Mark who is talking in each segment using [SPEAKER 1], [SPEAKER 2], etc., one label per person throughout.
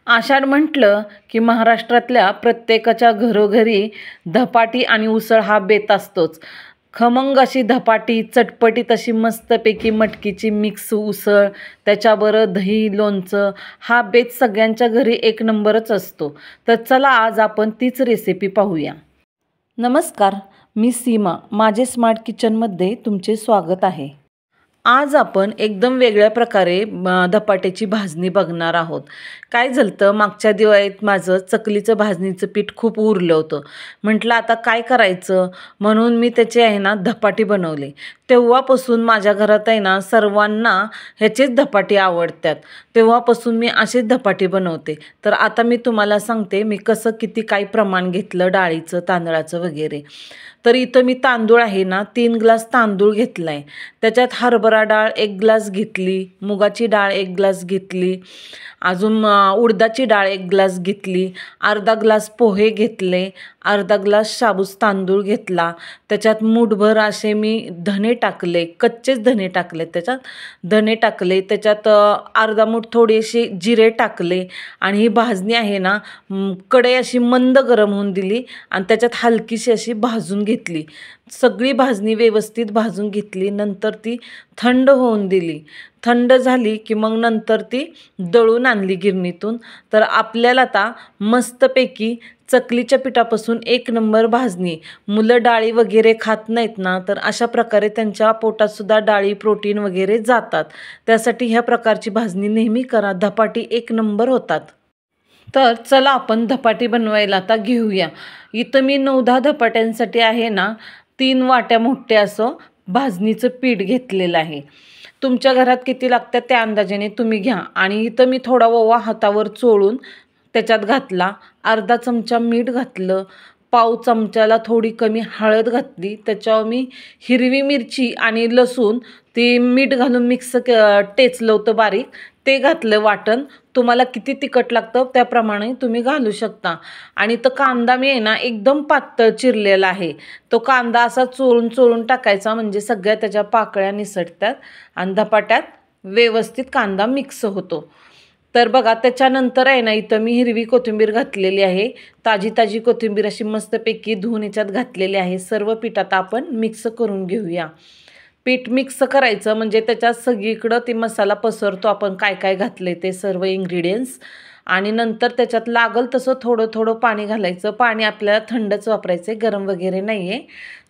[SPEAKER 1] आषाढ म्हटलं की महाराष्ट्रातल्या प्रत्येकाच्या घरोघरी धपाटी आणि उसळ हा बेत असतोच. खमंग अशी धपाटी, चटपटीत अशी मस्तपैकी मटकीची मिक्स उसळ, त्याच्याबरोबर दही, लोणचं हा बेत सगळ्यांच्या घरी एक नंबरच असतो. तर चला आज आपण तीच रेसिपी पाहूया. नमस्कार, मी सीमा. माझे स्मार्ट किचनमध्ये तुमचे स्वागत आहे. आज आपण एकदम वेगळ्या प्रकारे धपाट्याची भाजणी बघणार आहोत. काय झालं, मागच्या दिवाळीत माझं चकलीचं भाजणीचं पीठ खूप उरलं होतं. म्हटलं आता काय करायचं, म्हणून मी त्याचे आहे ना धपाटी बनवले. तेव्हापासून माझ्या घरात आहे ना सर्वांना ह्याचेच धपाटी आवडतात. तेव्हापासून मी असेच धपाटी बनवते. तर आता मी तुम्हाला सांगते मी कसं किती काय प्रमाण घेतलं डाळीचं, तांदळाचं वगैरे. तर इथं मी तांदूळ आहे ना 3 ग्लास तांदूळ घेतला आहे. त्याच्यात हरभरा डाळ 1 ग्लास घेतली, मुगाची डाळ 1 ग्लास घेतली, अजून उडदाची डाळ 1 ग्लास घेतली, अर्धा ग्लास पोहे घेतले, अर्धा ग्लास शाबूस तांदूळ घेतला. त्याच्यात मूठभर असे मी धने टाकले, कच्चेच धने टाकले. त्याच्यात धने टाकले, त्याच्यात अर्धा मूठ थोडेसे जिरे टाकले आणि ही भाजणी आहे ना कढई अशी मंद गरम होऊन दिली आणि त्याच्यात हलकीशी अशी भाजून घेतली. सगळी भाजणी व्यवस्थित भाजून घेतली. नंतर ती थंड होऊन दिली. थंड झाली की मग नंतर ती दळून आणली गिरणीतून. तर आपल्याला आता मस्तपैकी चकलीच्या पिठापासून एक नंबर भाजणी. मुलं डाळी वगैरे खात नाहीत ना, तर अशा प्रकारे त्यांच्या पोटातसुद्धा डाळी, प्रोटीन वगैरे जातात. त्यासाठी ह्या प्रकारची भाजणी नेहमी करा, धपाटी एक नंबर होतात. तर चला आपण धपाटी बनवायला आता घेऊया. इथं मी 9-10 धपाट्यांसाठी आहे ना 3 वाट्या मोठ्या असं भाजणीचं पीठ घेतलेलं आहे. तुमच्या घरात किती लागतात त्या अंदाजाने तुम्ही घ्या. आणि इथं मी थोडा ओवा हातावर चोळून त्याच्यात घातला, अर्धा चमचा मीठ घातलं, पाव चमच्याला थोडी कमी हळद घातली. त्याच्यावर मी हिरवी मिरची आणि लसूण ती मीठ घालून मिक्स टेचलं होतं बारीक, ते घातलं वाटण. तुम्हाला किती तिखट लागतं त्याप्रमाणे तुम्ही घालू शकता. आणि तो कांदा मी आहे ना एकदम पातळ चिरलेला आहे. तो कांदा असा चोळून चोळून टाकायचा, म्हणजे सगळ्या त्याच्या पाकळ्या निसटतात आणि धपाट्यात व्यवस्थित कांदा मिक्स होतो. तर बघा, त्याच्यानंतर आहे ना इथं मी हिरवी कोथिंबीर घातलेली आहे. ताजी ताजी कोथिंबीर अशी मस्तपैकी धुवून याच्यात घातलेली आहे. सर्व पीठात आपण मिक्स करून घेऊया. पीठ मिक्स करायचं म्हणजे त्याच्यात सगळीकडं ते मसाला पसरतो, आपण काय काय घातले ते सर्व इन्ग्रेडियंट्स. आणि नंतर त्याच्यात लागल तसं थोडं थोडं पाणी घालायचं. पाणी आपल्याला थंडच वापरायचं आहे, गरम वगैरे नाही आहे.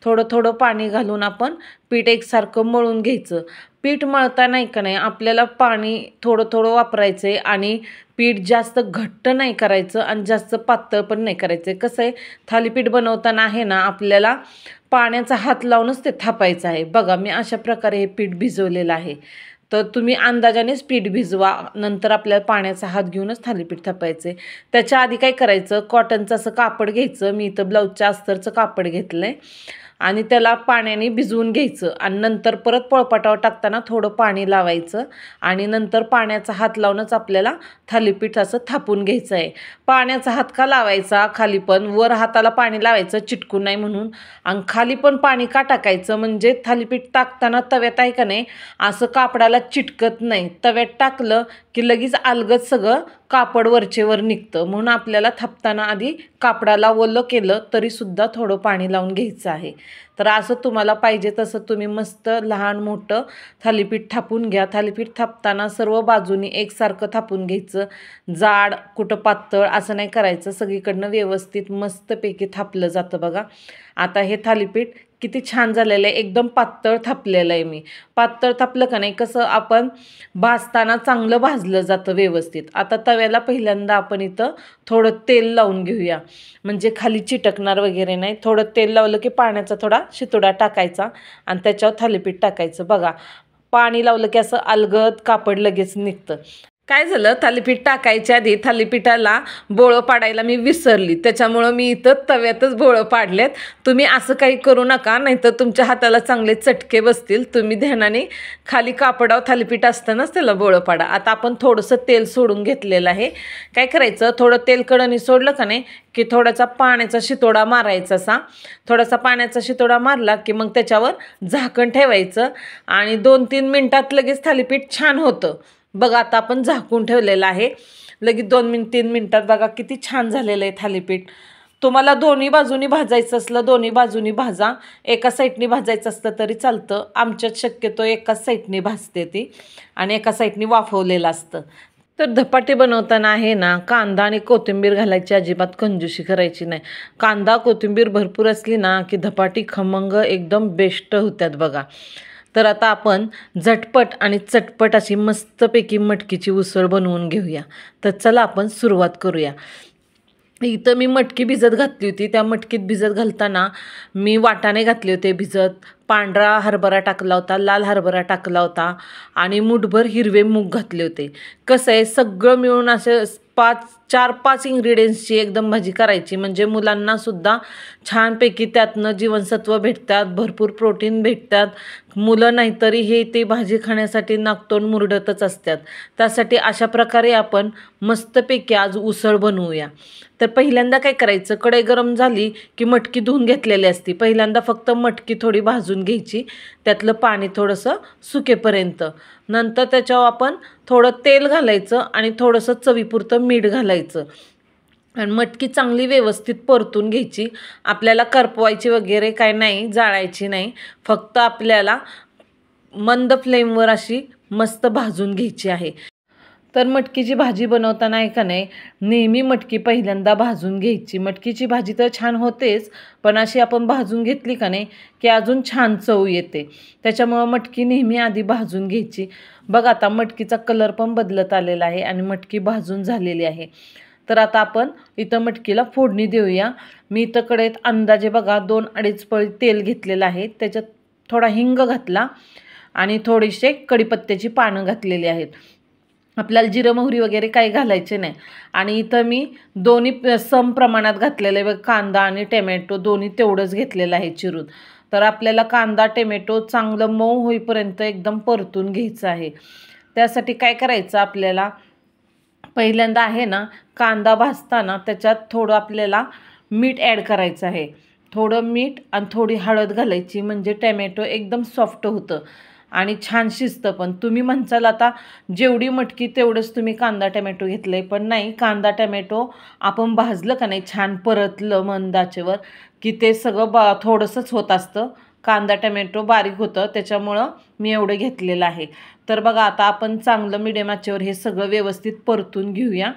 [SPEAKER 1] थोडं थोडं पाणी घालून आपण पीठ एकसारखं मळून घ्यायचं. पीठ मळता नाही का नाही आपल्याला पाणी थोडं थोडं वापरायचं आहे. आणि पीठ जास्त घट्ट नाही करायचं आणि जास्त पातळ पण नाही करायचं. कसं आहे, थालीपीठ बनवताना आहे ना आपल्याला पाण्याचा हात लावूनच ते थापायचं आहे. बघा, मी अशा प्रकारे हे पीठ भिजवलेलं आहे. तर तुम्ही अंदाजानेच पीठ भिजवा. नंतर आपल्याला पाण्याचा हात घेऊनच थालीपीठ थापायचं आहे. त्याच्या आधी काय करायचं, कॉटनचं असं कापड घ्यायचं. मी इथं ब्लाऊजच्या अस्तरचं कापड घेतलं आहे आणि त्याला पाण्याने भिजवून घ्यायचं. आणि नंतर परत पोळपाटावर टाकताना थोडं पाणी लावायचं आणि नंतर पाण्याचा हात लावूनच आपल्याला थालीपीठ असं थापून घ्यायचं आहे. पाण्याचा हात का लावायचा, खाली पण वर हाताला पाणी लावायचं चिटकून नाही म्हणून, आणि खाली पण पाणी का टाकायचं, म्हणजे थालीपीठ टाकताना तव्यात आहे का नाही असं कापडाला चिटकत नाही. तव्यात टाकलं की लगेच अलगद सगळं कापड वरचेवर निघतं. म्हणून आपल्याला थापताना आधी कापडाला ओलं केलं तरीसुद्धा थोडं पाणी लावून घ्यायचं आहे. तर असं तुम्हाला पाहिजे तसं तुम्ही मस्त लहान मोठं थालीपीठ थापून घ्या. थालीपीठ थापताना सर्व बाजूनी एकसारखं थापून घ्यायचं. जाड कुठं पातळ असं नाही करायचं, सगळीकडनं व्यवस्थित मस्तपैकी थापलं जातं. बघा आता हे थालीपीठ किती छान झालेलं आहे, एकदम पातळ थापलेलं आहे मी. पातळ थापलं का नाही कसं आपण भाजताना चांगलं भाजलं जातं व्यवस्थित. आता तव्याला पहिल्यांदा आपण इथं थोडं तेल लावून घेऊया, म्हणजे खाली चिटकणार वगैरे नाही. थोडं तेल लावलं की पाण्याचा थोडा शितोडा टाकायचा आणि त्याच्यावर थालीपीठ टाकायचं. बघा, पाणी लावलं की असं अलगद कापड लगेच निघतं. काय झालं, थालीपीठ टाकायच्या आधी थालीपीठाला बोळं पाडायला मी विसरली, त्याच्यामुळं मी इथं तव्यातच बोळं पाडलेत. तुम्ही असं काही करू नका, नाहीतर तुमच्या हाताला चांगले चटके बसतील. तुम्ही ध्यानाने खाली कापडावर थालीपीठ असतानाच त्याला बोळं पाडा. आता आपण थोडंसं तेल सोडून घेतलेलं आहे. काय करायचं, थोडं तेल कडणी सोडलं का नाही की थोडासा पाण्याचा शितोडा मारायचा. असा थोडासा पाण्याचा शितोडा मारला की मग त्याच्यावर झाकण ठेवायचं आणि 2-3 मिनटात लगेच थालीपीठ छान होतं. बघा आता आपण झाकून ठेवलेलं आहे. लगेच 2-3 मिनटात बघा किती छान झालेलं आहे थालीपीठ. तुम्हाला दोन्ही बाजूनी भाजायचं असलं दोन्ही बाजूनी भाजा, एका साईडनी भाजायचं असलं तरी चालतं. आमच्यात शक्यतो एकाच साईडनी भाजते ती आणि एका साईडनी वाफवलेलं असतं. तर धपाटे बनवताना आहे ना, कांदा आणि कोथिंबीर घालायची अजिबात कंजूसी करायची नाही. कांदा कोथिंबीर भरपूर असली ना की धपाटी खमंग एकदम बेस्ट होत्यात बघा. तर आता आपण झटपट आणि चटपट अशी मस्तपैकी मटकीची उसळ बनवून घेऊया. तर चला आपण सुरुवात करूया. इथं मी मटकी भिजत घातली होती. त्या मटकीत भिजत घालताना मी वाटाणे घातले होते भिजत, पांढरा हरभरा टाकला होता, लाल हरभरा टाकला होता आणि मुठभर हिरवे मूग घातले होते. कसं आहे, सगळं मिळून असं 4-5 इन्ग्रेडियंट्सची एकदम भाजी करायची, म्हणजे मुलांनासुद्धा छानपैकी त्यातनं जीवनसत्व भेटतात, भरपूर प्रोटीन भेटतात. मुलं नाहीतरी हे ते भाजी खाण्यासाठी नाकतोंड मुरडतच असतात. त्यासाठी अशा प्रकारे आपण मस्तपैकी आज उसळ बनवूया. तर पहिल्यांदा काय करायचं, कढई गरम झाली की मटकी धुवून घेतलेली असती. पहिल्यांदा फक्त मटकी थोडी भाजून घ्यायची, त्यातलं पाणी थोडंसं सुकेपर्यंत. नंतर त्याच्यावर आपण थोडं तेल घालायचं आणि थोडंसं चवीपुरतं मीठ घालायचं आणि मटकी चांगली व्यवस्थित परतून घ्यायची. आपल्याला करपवायची वगैरे काय नाही, जाळायची नाही, फक्त आपल्याला मंद फ्लेमवर अशी मस्त भाजून घ्यायची आहे. तर मटकीची भाजी बनवताना आहे का नाही, नेहमी मटकी पहिल्यांदा भाजून घ्यायची. मटकीची भाजी तर छान होतेच, पण अशी आपण भाजून घेतली का नाही की अजून छान चव येते. त्याच्यामुळं मटकी नेहमी आधी भाजून घ्यायची. बघा आता मटकीचा कलर पण बदलत आलेला आहे आणि मटकी भाजून झालेली आहे. तर आता आपण इथं मटकीला फोडणी देऊया. मी इथं कढईत अंदाजे बघा 2-2.5 पळी तेल घेतलेलं आहे. त्याच्यात थोडा हिंग घातला आणि थोडीशी कढीपत्त्याची पानं घातलेली आहेत. आपल्याला जिरं मोहरी वगैरे काही घालायचे नाही. आणि इथं मी दोन्ही सम प्रमाणात घातलेलं आहे. कांदा आणि टोमॅटो दोन्ही तेवढंच घेतलेलं आहे चिरून. तर आपल्याला कांदा टोमॅटो चांगलं मऊ होईपर्यंत एकदम परतून घ्यायचं आहे. त्यासाठी काय करायचं, आपल्याला पहिल्यांदा आहे ना, कांदा भाजताना त्याच्यात थोडं आपल्याला मीठ ॲड करायचं आहे. थोडं मीठ आणि थोडी हळद घालायची, म्हणजे टोमॅटो एकदम सॉफ्ट होतं आणि छान शिजतं. पण तुम्ही म्हणसाल आता जेवढी मटकी तेवढंच तुम्ही कांदा टोमॅटो घेतलं आहे, पण नाही, कांदा टोमॅटो आपण भाजलं का नाही, छान परतलं मंद आचेवर की ते सगळं थोडंसंच होत असतं. कांदा टोमॅटो बारीक होतं, त्याच्यामुळं मी एवढं घेतलेलं आहे. तर बघा आता आपण चांगलं मिडियम आचेवर हे सगळं व्यवस्थित परतून घेऊया.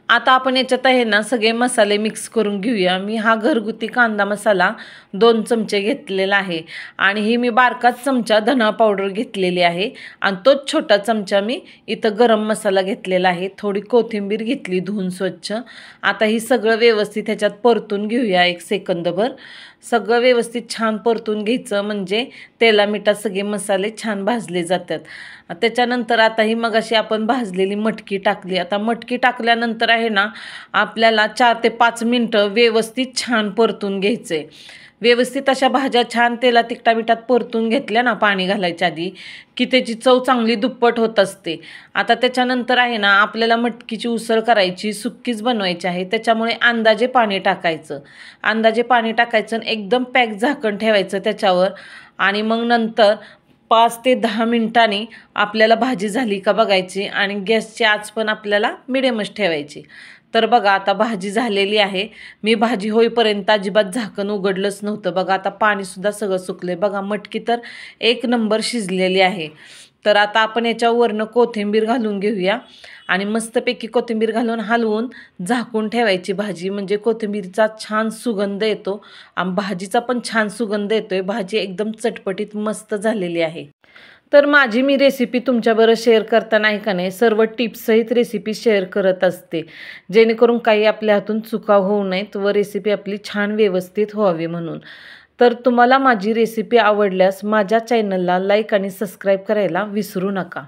[SPEAKER 1] आता आपण याच्यात आहे ना सगळे मसाले मिक्स करून घेऊया. मी हा घरगुती कांदा मसाला 2 चमचे घेतलेला आहे आणि ही मी बारकाच चमचा धना पावडर घेतलेली आहे आणि तोच छोटा चमचा मी इथं गरम मसाला घेतलेला आहे. थोडी कोथिंबीर घेतली धुवून स्वच्छ. आता ही सगळं व्यवस्थित ह्याच्यात परतून घेऊया 1 सेकंदभर. सगळं व्यवस्थित छान परतून घ्यायचं, म्हणजे तेला मिठात सगळे मसाले छान भाजले जातात. त्याच्यानंतर आता ही मगाशी आपण भाजलेली मटकी टाकली. आता मटकी टाकल्यानंतर आहे ना, आपल्याला 4 ते 5 मिनटं व्यवस्थित छान परतून घ्यायचं आहे. व्यवस्थित अशा भाज्या छान तेला तिखटा मिठात परतून घेतल्या ना पाणी घालायच्या आधी, की त्याची चव चांगली दुप्पट होत असते. आता त्याच्यानंतर आहे ना, आपल्याला मटकीची उसळ करायची, सुक्कीच बनवायची आहे, त्याच्यामुळे अंदाजे पाणी टाकायचं. अंदाजे पाणी टाकायचं आणि एकदम पॅक झाकण ठेवायचं त्याच्यावर. आणि मग नंतर 5 ते 10 मिनिटांनी आपल्याला भाजी झाली का बघायची आणि गॅसची आच पण आपल्याला मिडियमच ठेवायची. तर बघा आता भाजी झालेली आहे. मी भाजी होईपर्यंत अजिबात झाकण उघडलंच नव्हतं. बघा आता पाणीसुद्धा सगळं सुकलं. बघा मटकी तर 1 नंबर शिजलेली आहे. तर आता आपण याच्यावरनं कोथिंबीर घालून घेऊया आणि मस्तपैकी कोथिंबीर घालून हलवून झाकून ठेवायची भाजी, म्हणजे कोथिंबीरचा छान सुगंध येतो आणि भाजीचा पण छान सुगंध येतोय. भाजी एकदम चटपटीत मस्त झालेली आहे. तर माझी मी रेसिपी तुमच्याबरोबर शेअर करताना आहे का नाही, सर्व टिप्ससहित रेसिपी शेअर करत असते, जेणेकरून काही आपल्या हातून चुका होऊ नयेत व रेसिपी आपली छान व्यवस्थित व्हावी म्हणून. तर तुम्हाला माझी रेसिपी आवडल्यास माझ्या चॅनलला लाईक आणि सबस्क्राईब करायला विसरू नका,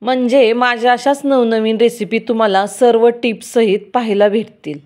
[SPEAKER 1] म्हणजे माझ्या अशाच नवनवीन रेसिपी तुम्हाला सर्व टिप्ससहित पाहायला भेटतील.